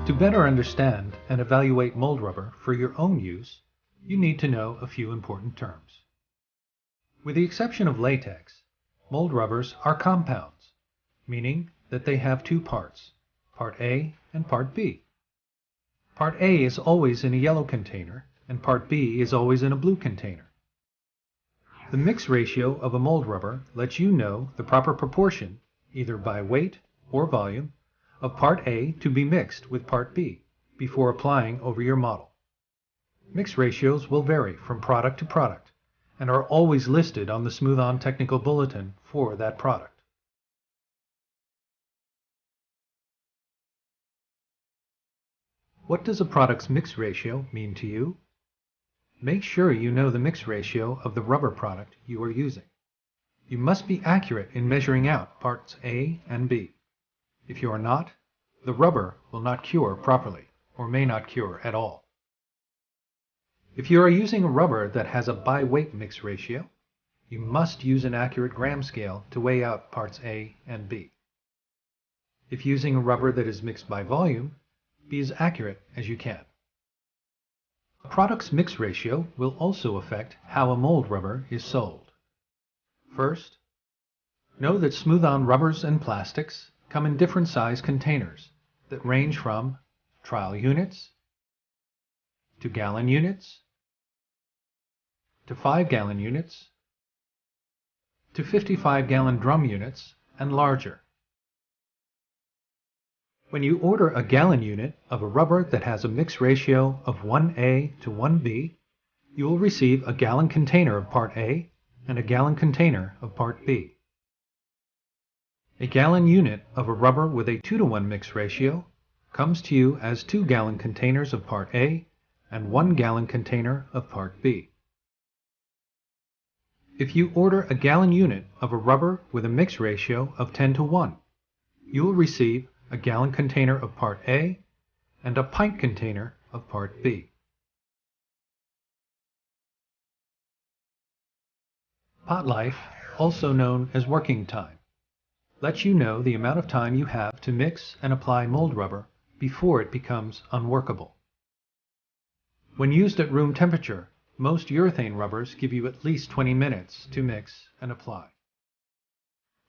To better understand and evaluate mold rubber for your own use, you need to know a few important terms. With the exception of latex, mold rubbers are compounds, meaning that they have two parts, Part A and Part B. Part A is always in a yellow container, and Part B is always in a blue container. The mix ratio of a mold rubber lets you know the proper proportion, either by weight or volume, of Part A to be mixed with Part B before applying over your model. Mix ratios will vary from product to product and are always listed on the Smooth-On Technical Bulletin for that product. What does a product's mix ratio mean to you? Make sure you know the mix ratio of the rubber product you are using. You must be accurate in measuring out parts A and B. If you are not, the rubber will not cure properly or may not cure at all. If you are using a rubber that has a by-weight mix ratio, you must use an accurate gram scale to weigh out parts A and B. If using a rubber that is mixed by volume, be as accurate as you can. A product's mix ratio will also affect how a mold rubber is sold. First, know that Smooth-On rubbers and plastics come in different size containers that range from trial units to gallon units to 5-gallon units to 55-gallon drum units and larger. When you order a gallon unit of a rubber that has a mix ratio of 1A to 1B, you will receive a gallon container of Part A and a gallon container of Part B. A gallon unit of a rubber with a 2-to-1 mix ratio comes to you as 2-gallon containers of Part A and 1-gallon container of Part B. If you order a gallon unit of a rubber with a mix ratio of 10-to-1, you will receive a gallon container of Part A and a pint container of Part B. Potlife, also known as working time, lets you know the amount of time you have to mix and apply mold rubber before it becomes unworkable. When used at room temperature, most urethane rubbers give you at least 20 minutes to mix and apply.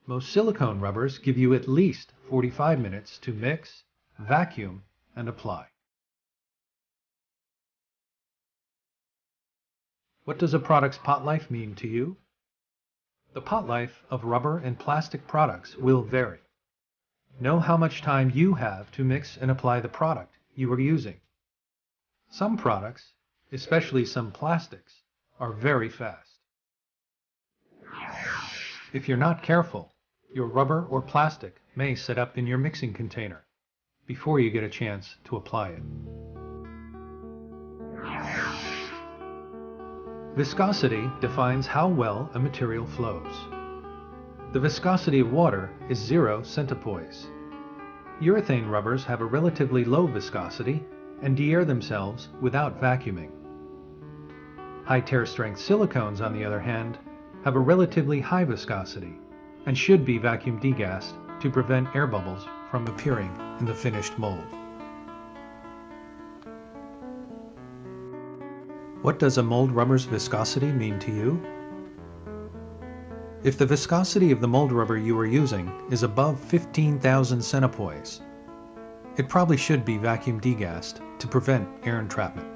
Most silicone rubbers give you at least 45 minutes to mix, vacuum, and apply. What does a product's pot life mean to you? The pot life of rubber and plastic products will vary. Know how much time you have to mix and apply the product you are using. Some products, especially some plastics, are very fast. If you're not careful, your rubber or plastic may set up in your mixing container before you get a chance to apply it. Viscosity defines how well a material flows. The viscosity of water is 0 centipoise. Urethane rubbers have a relatively low viscosity and de-air themselves without vacuuming. High tear strength silicones, on the other hand, have a relatively high viscosity and should be vacuum degassed to prevent air bubbles from appearing in the finished mold. What does a mold rubber's viscosity mean to you? If the viscosity of the mold rubber you are using is above 15,000 centipoise, it probably should be vacuum degassed to prevent air entrapment.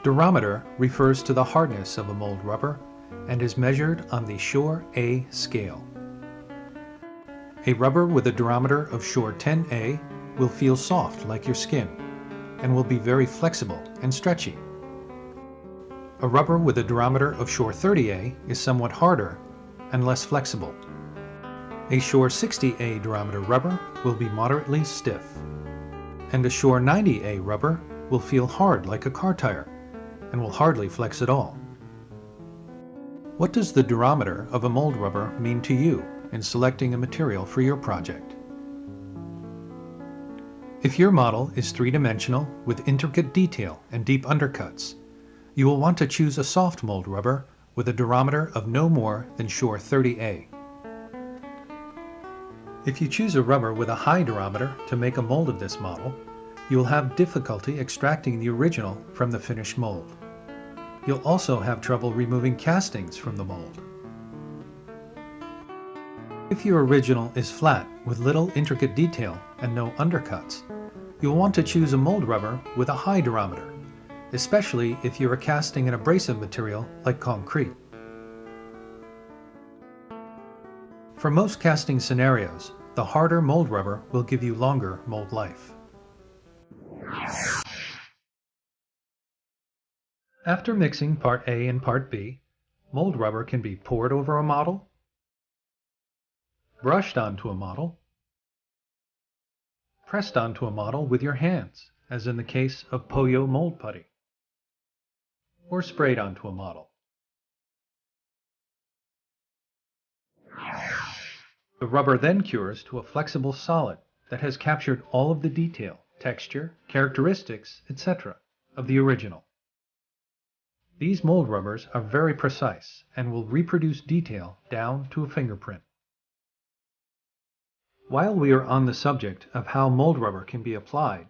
Durometer refers to the hardness of a mold rubber and is measured on the Shore A scale. A rubber with a durometer of Shore 10A will feel soft like your skin and will be very flexible and stretchy. A rubber with a durometer of Shore 30A is somewhat harder and less flexible. A Shore 60A durometer rubber will be moderately stiff, and a Shore 90A rubber will feel hard like a car tire and will hardly flex at all. What does the durometer of a mold rubber mean to you in selecting a material for your project? If your model is three-dimensional with intricate detail and deep undercuts, you will want to choose a soft mold rubber with a durometer of no more than Shore 30A. If you choose a rubber with a high durometer to make a mold of this model, you will have difficulty extracting the original from the finished mold. You'll also have trouble removing castings from the mold. If your original is flat with little intricate detail and no undercuts, you'll want to choose a mold rubber with a high durometer, especially if you are casting an abrasive material like concrete. For most casting scenarios, the harder mold rubber will give you longer mold life. After mixing part A and part B, mold rubber can be poured over a model, brushed onto a model, pressed onto a model with your hands, as in the case of Pollo mold putty, or sprayed onto a model. The rubber then cures to a flexible solid that has captured all of the detail, texture, characteristics, etc. of the original. These mold rubbers are very precise and will reproduce detail down to a fingerprint. While we are on the subject of how mold rubber can be applied,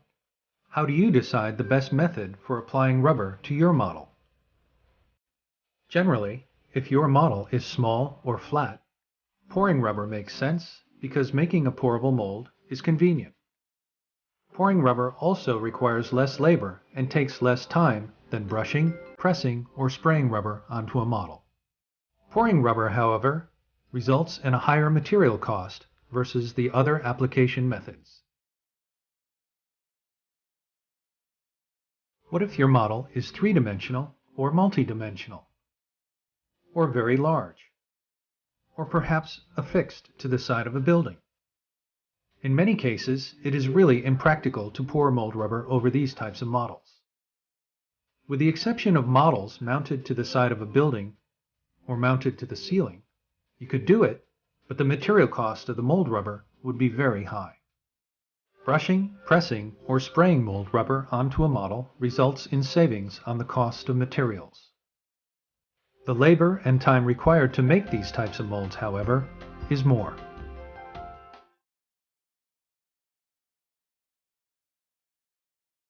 how do you decide the best method for applying rubber to your model? Generally, if your model is small or flat, pouring rubber makes sense because making a pourable mold is convenient. Pouring rubber also requires less labor and takes less time than brushing, pressing, or spraying rubber onto a model. Pouring rubber, however, results in a higher material cost versus the other application methods. What if your model is three-dimensional or multi-dimensional, or very large, or perhaps affixed to the side of a building? In many cases, it is really impractical to pour mold rubber over these types of models. With the exception of models mounted to the side of a building or mounted to the ceiling, you could do it, but the material cost of the mold rubber would be very high. Brushing, pressing, or spraying mold rubber onto a model results in savings on the cost of materials. The labor and time required to make these types of molds, however, is more.